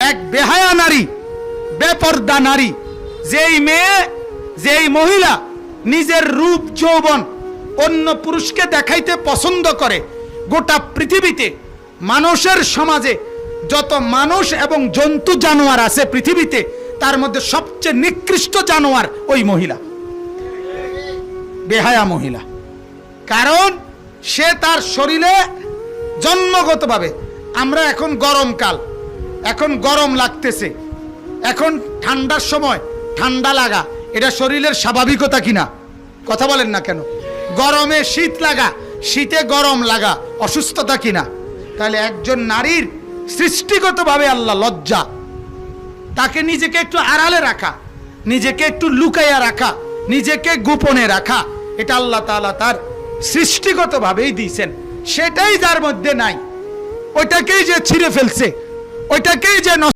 এক বেহায়া নারী, বেপর্দা নারী, যেই মেয়ে, যেই মহিলা নিজের রূপ যৌবন অন্য পুরুষকে দেখাইতে পছন্দ করে, গোটা পৃথিবীতে মানুষের সমাজে যত মানুষ এবং জন্তু জানোয়ার আছে পৃথিবীতে, তার মধ্যে সবচেয়ে নিকৃষ্ট জানোয়ার ওই মহিলা, বেহায়া মহিলা। কারণ সে তার শরীরে জন্মগতভাবে, আমরা এখন গরমকাল, এখন গরম লাগতেছে, এখন ঠান্ডার সময় ঠান্ডা লাগা এটা শরীরের স্বাভাবিকতা কিনা? কথা বলেন না কেন? গরমে শীত লাগা, শীতে গরম লাগা অসুস্থতা কিনা? তাহলে একজন নারীর সৃষ্টিগতভাবে আল্লাহ লজ্জা, তাকে নিজেকে একটু আড়ালে রাখা, নিজেকে একটু লুকাইয়া রাখা, নিজেকে গোপনে রাখা, এটা আল্লাহ তাআলা তার সৃষ্টিগতভাবেই দিয়েছেন। সেটাই যার মধ্যে নাই, ওইটাকেই যে ছিঁড়ে ফেলছে, ওইটাকেই যে